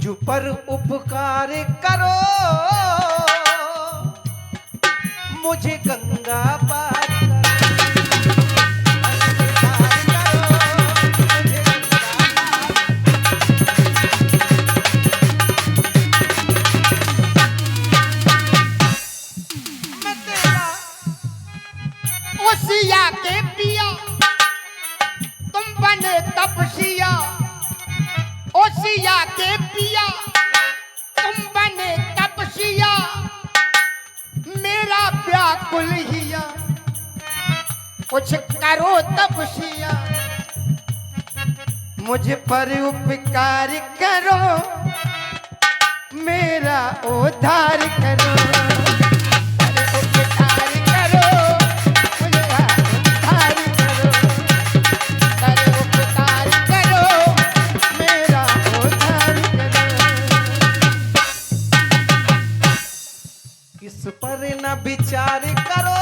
मुझ पर उपकार करो, मुझे गंगा पार करो। सिया के पिया तुम बने तपसिया, ओ सिया के पिया तुम बने तपसिया, मेरा व्याकुल हिया कुछ करो तपसिया, मुझ पर उपकार करो, मेरा उद्धार करो। इस पर न विचार करो,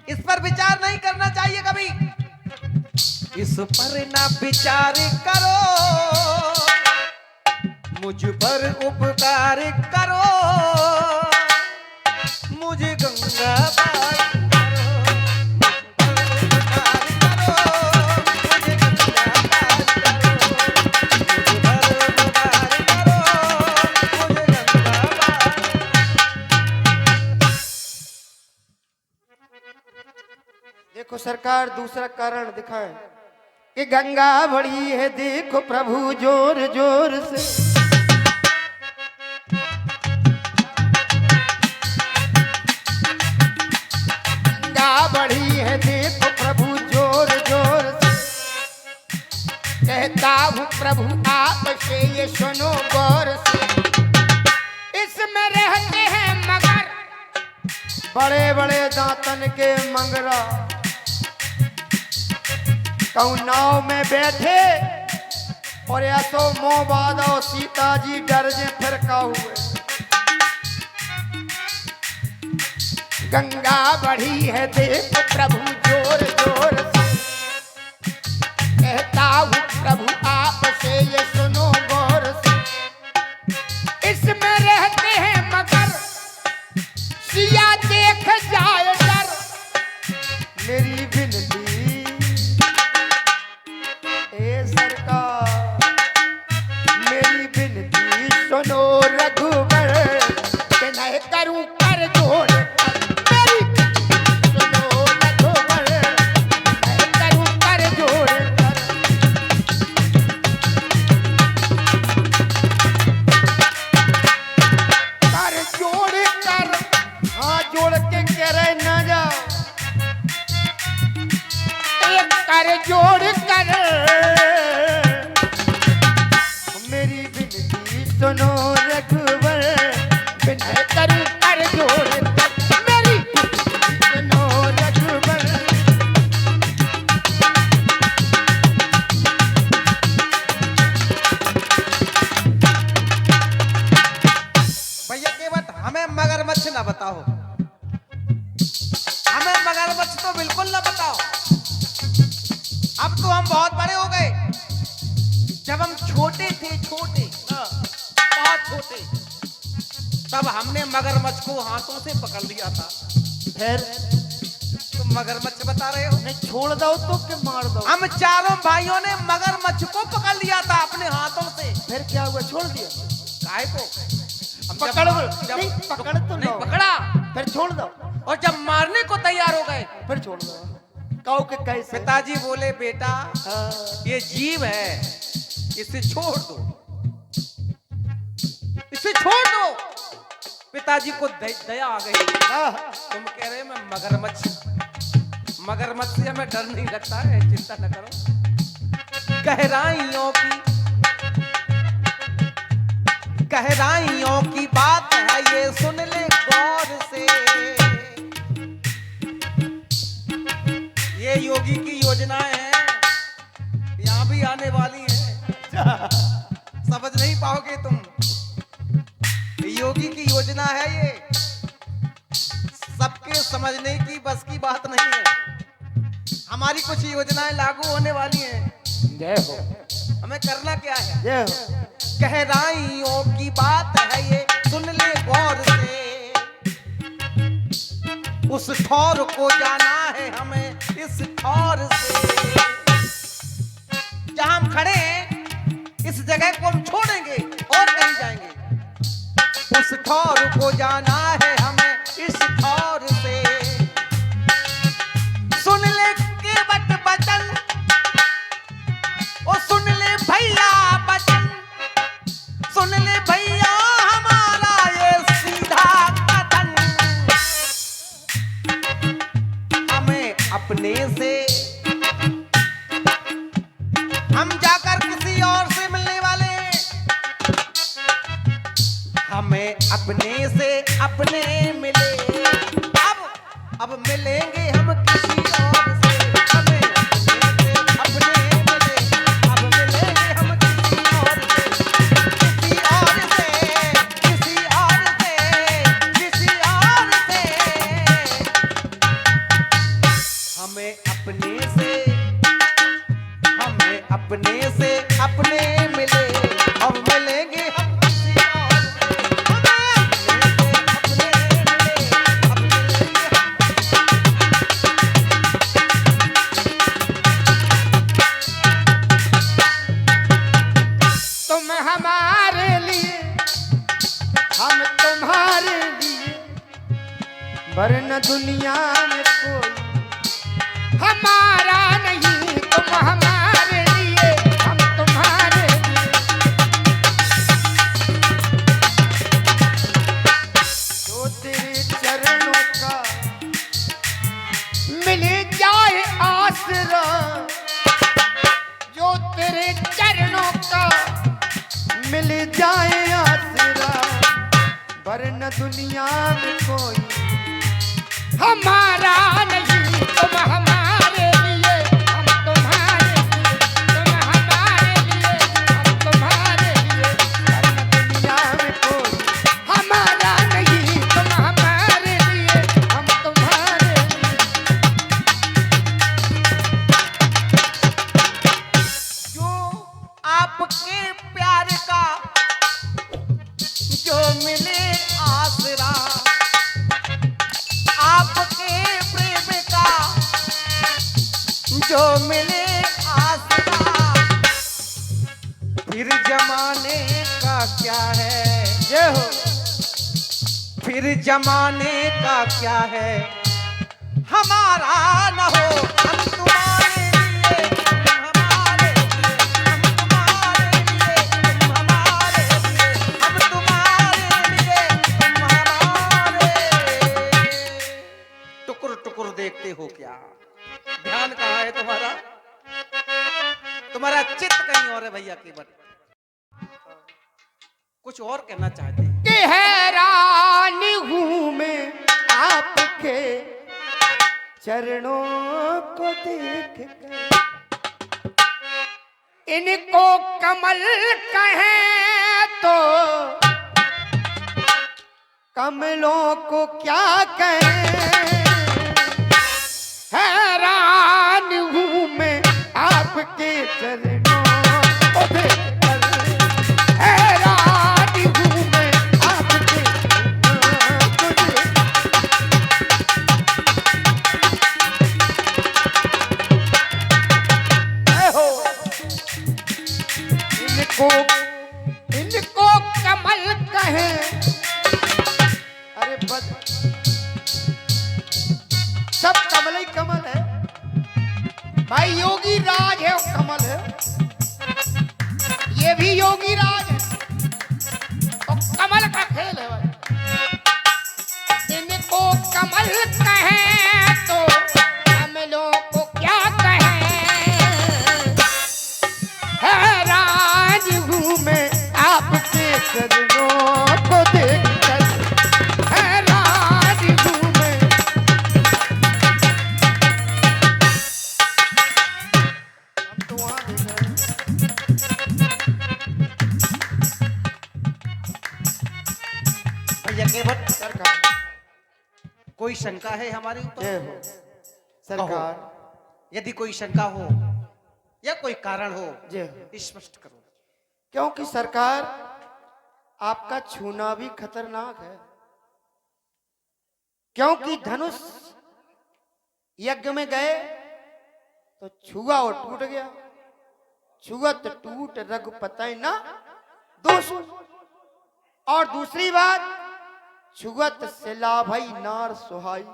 इस पर विचार नहीं करना चाहिए कभी। इस पर न विचार करो, मुझ पर उपकार करो, मुझे गंगा पार देखो सरकार दूसरा कारण दिखाएं कि गंगा बड़ी है, देखो प्रभु जोर जोर से। गंगा बड़ी है, देखो प्रभु जोर जोर से। कहता हूँ प्रभु आप से ये सुनो गौर से। इसमें रहते हैं मगर बड़े बड़े दांतन के मंगरा, कहूँ नाव में बैठे और या तो मोह बाधा सीता जी डर जे फिर का हुए। गंगा बढ़ी है देखो प्रभु जोर जोर से। कहता हूँ प्रभु आप से ये सुनो गौर से। इसमें रहते हैं मगर सिया देख जाए डर, मेरी विनती मेरी बिनती सुनो रघुवर, कि नहीं करूं कर जोड़। मेरी सुनो रघुवर, नहीं करूं कर जोड़। कर जोड़ कर, हाँ जोड़ के कह रहे ना जाओ, एक कर जोड़ कर। सुनो रघुवर, बिना करूं कर जोड़। मेरी सुनो रघुवर। भैया के बात हमें मगरमच्छ ना बताओ, हमें मगरमच्छ तो बिल्कुल ना बताओ। अब तो हम बहुत बड़े हो गए, जब हम छोटे थे, छोटे बहुत छोटे, तब हमने मगरमच्छ को हाथों से पकड़ लिया था। फिर तुम मगरमच्छ बता रहे हो? नहीं छोड़ दो तो कि मार दो। हम चारों भाइयों ने मगरमच्छ को पकड़ लिया था अपने हाथों से। फिर क्या हुआ? छोड़ दिया? काहे को? पकड़ नहीं, पकड़ तो नहीं पकड़ा, फिर छोड़ दो। और जब मारने को तैयार हो गए फिर छोड़ दो। कहो कि कैसे? पिताजी बोले बेटा ये जीव है, इसे छोड़ दो, इसे छोड़ दो। पिताजी को दया आ गई। तुम कह रहे मैं मगरमच्छ, मगरमच्छ से हमें डर नहीं लगता है, चिंता न करो। गहराइयों की बात है ये, सुन ले गौर से। ये योगी की योजनाएं हैं, यहाँ भी आने वाली है, समझ नहीं पाओगे तुम। योगी की योजना है ये, सबके समझने की बस की बात नहीं है। हमारी कुछ योजनाएं लागू होने वाली हैं, जय हो। हमें करना क्या है? जय हो। गहराइयों की बात है ये, सुन ले गौर से। उस ठौर को जाना है हमें इस ठौर से। जहां हम खड़े हैं इस जगह को हम छोड़ेंगे और कहीं जाएंगे। उस ठौर को जाना है हमें इस ठौर से। सुन ले केवट बचन, ओ सुन ले भैया बचन, सुन ले भैया हमारा ये सीधा कथन। हमें अपने से, हम जाकर किसी और से मिलने वाले हैं। हमें अपने से अपने मिले, अब मिलेंगे हम किसी और से। हमें अपने से अपने मिले, अब मिलेंगे हम किसी और से। किसी और से, किसी और से, किसी और से। हमें अपने से, हमें अपने से अपने मिले, अब मिलेंगे हम किसी और से। हमें अपने से अपने मिले, अब मिलेंगे हम। तुम हमारे लिए, हम तुम्हारे लिए, वरना दुनिया में कोई हमारा नहीं। तुम हमारे लिए, हम तुम्हारे लिए। जो तेरे चरणों का मिल जाए आसरा, जो तेरे चरणों का मिल जाए आसरा, वरना दुनिया में कोई हमारा नहीं। तुम हमारे लिए, हम तुम्हारे लिए, तुम हमारे लिए, हम तुम्हारे लिए, वरना दुनिया में कोई हमारा नहीं। तुम हमारे लिए, हम तुम्हारे लिए। जो आपके प्यार का जो मिले आसरा, आपके प्रेम का जो मिले आसरा, फिर जमाने का क्या है? जय हो। फिर जमाने का क्या है? हमारा न हो हम तुम्हारे लिए, तुम हमारे लिए, हम तुम्हारे लिए, तुम हमारे लिए, हम तुम्हारे लिए, तुम हमारे। टुकुर टुकुर देखते हो क्या? ध्यान कहाँ है तुम्हारा? तुम्हारा चित्त कहीं और है भैया। केवल कुछ और कहना चाहते हैं। कि हैरान हूँ मैं आपके चरणों को देख कर। इनको कमल कहें तो कमलों को क्या कहें। हैरान हूँ मैं आपके चरणों को देख कर। हैरान हूँ मैं आपके चरणों को देख कर। इनको कमल कहें। अरे बद सब कमल ही कमल है भाई। योगी राज है वो कमल है, ये भी योगी राज है और कमल का खेल है भाई। इनको कमल कहें तो कमलों को क्या कहें। हैरान हूँ मैं आपके चरणों को देखकर। हैरान हूँ मैं। हम तो वहाँ देख रहे हैं। भैया केवट, सरकार कोई शंका है हमारे ऊपर? जय हो। सरकार यदि कोई शंका हो या कोई कारण हो जी स्पष्ट करो। क्योंकि सरकार आपका छूना भी खतरनाक है, क्योंकि धनुष यज्ञ में गए तो छुआ और टूट गया, छुअत टूट रघुपति ना दोष। और दूसरी बात, छुअत सिला भई नार सुहाई,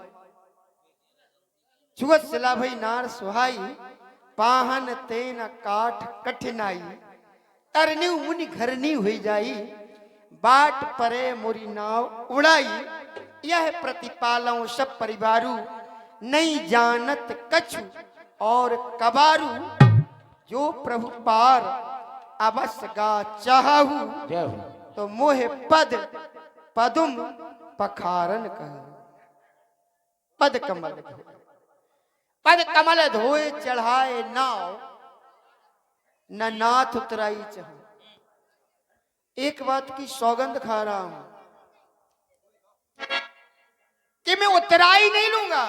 छुअत सिला भई नार सुहाई, पाहन तेन काठ कठिनाई, तरनी मुनि घरनी हुई जाई, बाट परे मुरी नाव उड़ाई, यह प्रतिपालों सब परिवारू, नहीं जानत कछु और कबारू, जो प्रभु पार अवश्य गा चाहू, तो मोहे पद पदुम पखारन कह। पद कमल धोए, पद कमल धोए चढ़ाए नाव, न नाथ उतराई चाहूं। एक बात की सौगंध खा रहा हूं कि मैं उतराई नहीं लूंगा।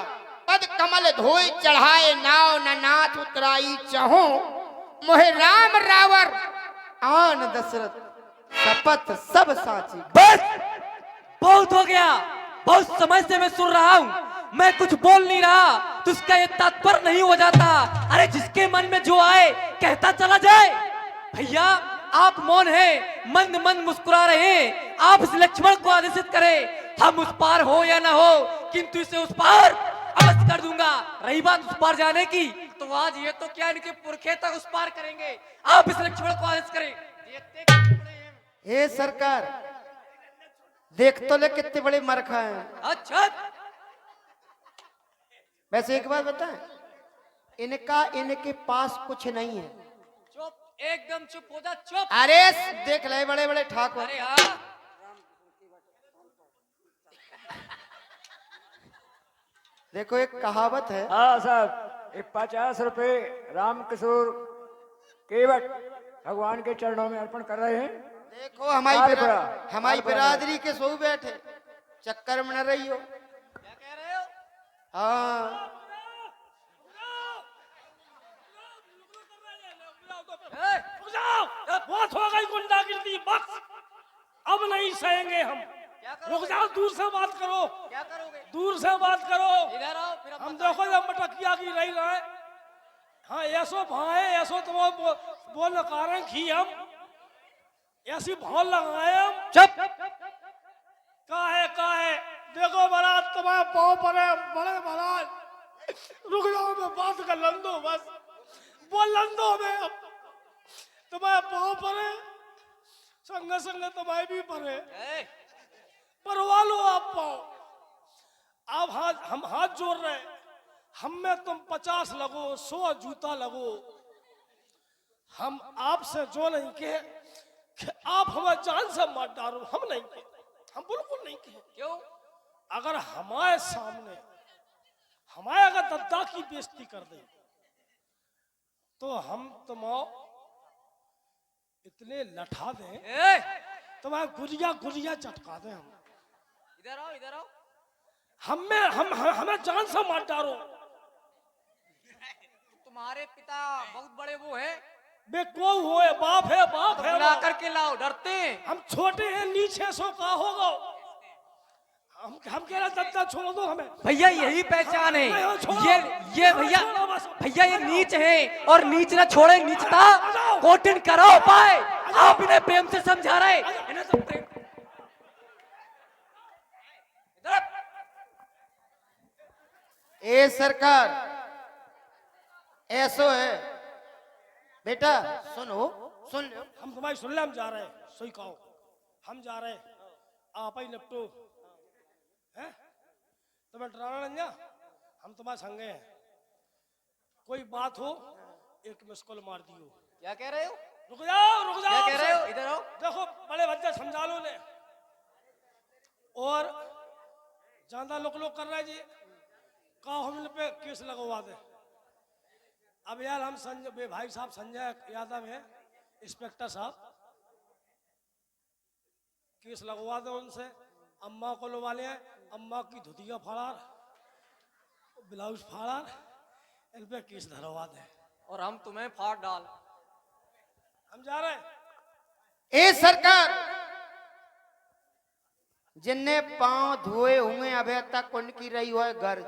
पद कमल धोए चढ़ाए नाव, न नाथ उतराई चाहूं, मोहे राम रावर आन दशरथ, शपथ सब साची। बस बहुत हो गया, बहुत समय से मैं सुन रहा हूँ, मैं कुछ बोल नहीं रहा तो उसका ये तात्पर्य नहीं हो जाता। अरे जिसके मन में जो आए कहता चला जाए। भैया आप मौन हैं, मंद मंद मुस्कुरा रहे हैं, आप इस लक्ष्मण को आदेशित करें, हम उस पार हो या ना हो किंतु इसे उस पार अवश्य कर दूंगा। रही बात उस पार जाने की, तो आज ये तो क्या इनके पुरखे तक उस पार करेंगे, आप इस लक्ष्मण को आदेश करें। हे सरकार, देख तो ले कितने बड़े मरखा हैं। अच्छा वैसे एक बात बताएं, इनका इनके पास कुछ नहीं है। चुप, एकदम चुप हो जा, चुप। अरे देख ले बड़े बड़े ठाकुर। अरे हाँ, देखो एक कहावत है, हाँ साहब, ये 50 रुपए राम किशोर केवट भगवान के चरणों में अर्पण कर रहे हैं। देखो हमारी बार बड़ा, हमारी बार बड़ा। बिरादरी के सो बैठे, चक्कर में न रही हो। क्या कह रहे हो? हाँ बहुत हो गई गुंडागिर्दी, बस अब नहीं सहेंगे हम। रुक जाओ, दूर से बात करो, क्या करोगे? दूर से बात करो। इधर आओ, फिर हम देखो जब मटकिया की रही रहे, हाँ ऐसो भाए, ऐसो तुम बोल कारण की हम ऐसी भौल लगाए हम। चुप। का है देखो बारात तुम्हारे पाँव पर है, बड़े बारात। रुक जाओ, मैं बात कर लन दो, बस बोल लन दो। मैं अब तुम्हारे पाँव पर है, संग संग तुम्हारे भी पर है, परवा लो आप पाओ। आप हाथ, हम हाथ जोड़ रहे, हम में तुम 50 लगो, 100 जूता लगो, हम आपसे जो नहीं कहे कि आप हमें जान से मत डालो, हम नहीं कहे, हम बिल्कुल नहीं कहे। क्यों? अगर हमारे सामने हमारे अगर दद्दा की बेइज्जती कर दे तो हम तुम्हारा इतने लठा दें, तुम्हारे गुलिया गुलिया चटका दें। हम इधर आओ, इधर आओ। हमें जान से मार डालो। तुम्हारे पिता बहुत बड़े वो है, बे को हुए बाप है, बाप है, बुला बाप। करके लाओ, डरते हैं। हम छोटे हैं, नीचे सो का होगा। हम कह रहे दद्दा छोड़ दो हमें। भैया यही पहचान है, नहीं, छोड़ो। ये भैया, छोड़ो बस। भैया ये नीच है और नीच ना छोड़े नीचता कोटिन करो पाए। आप इन्हें प्रेम से समझा रहे, इन्हें सब प्रेम। इधर ए सरकार, ऐसो है बेटा, सुनो सुन लो। हम तुम्हारी सुन ले, हम जा रहे हैं, सोई कहो हम जा रहे हैं, आप ही निपटो है। तुम्हें डराना नहीं, हम तुम्हारे संगे हैं। कोई बात हो एक मिस कॉल मार दियो। क्या कह रहे हो? रुक जाओ, रुक जाओ। क्या कह रहे हो? इधर आओ। देखो बड़े बच्चे समझा लो ने, और ज्यादा लोग कर रहे हैं जी, कहो हम इन पे केस लगवा दे। अब यार हम संजय भाई साहब, संजय यादव है, इंस्पेक्टर साहब, केस लगवा दो उनसे। अम्मा को लवा ले, अम्मा की धुतिया फाड़ा, ब्लाउज फाड़ा, इन पे केस धरवा दे। और हम तुम्हें फाड़ डाल। हम जा रहे हैं। ए सरकार, जिनने पांव धोए हुए अभी तक उनकी रही हुआ है गर्ज,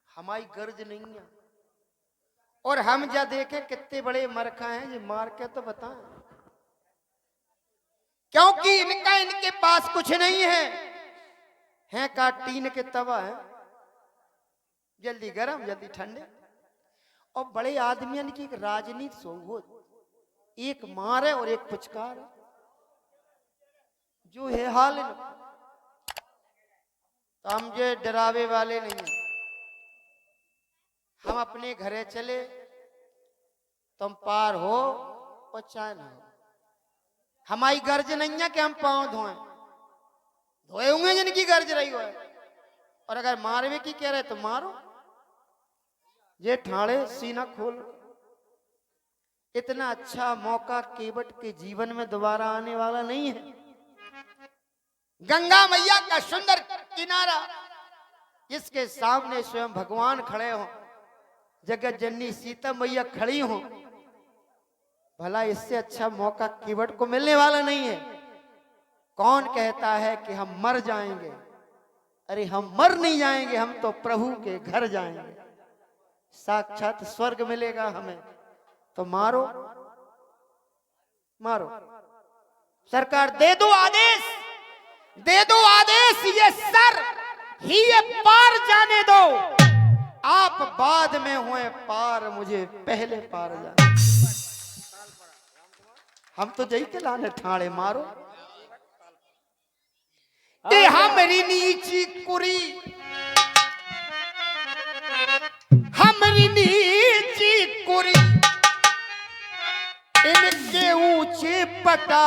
हमारी गर्ज नहीं है। और हम जा देखे कितने बड़े मरखा हैं, ये मार के तो बताएं, क्योंकि इनके पास कुछ नहीं है का टीन के तवा है, जल्दी गरम जल्दी ठंडे। और बड़े आदमियों की राजनीति सो हो, एक मार है और एक पुचकार है, जो है हाल है। तो हम जो डरावे वाले नहीं हैं, हम अपने घरे चले, तुम पार हो और चाहे ना हो। हमारी गर्ज नहीं है कि हम पांव धोए होंगे जिनकी गर्ज रही हो है। और अगर मारवे की कह रहे तो मारो, ये ठाड़े सीना खोल। इतना अच्छा मौका केवट के जीवन में दोबारा आने वाला नहीं है। गंगा मैया का सुंदर किनारा, इसके सामने स्वयं भगवान खड़े हो, जगत जननी सीता मैया खड़ी हो, भला इससे अच्छा मौका केवट को मिलने वाला नहीं है। कौन कहता है कि हम मर जाएंगे? अरे हम मर नहीं जाएंगे, हम तो प्रभु के घर जाएंगे, साक्षात स्वर्ग मिलेगा हमें। तो मारो मारो, सरकार दे दो आदेश, दे दो आदेश, ये सर ही ये पार जाने दो। आप बाद में हुए पार, मुझे पहले पार जाने। हम तो जई के लाने ठाड़े मारो। ए हमरी नीची कुरी, हमरी नीची कुरी, इनके ऊंचे पटा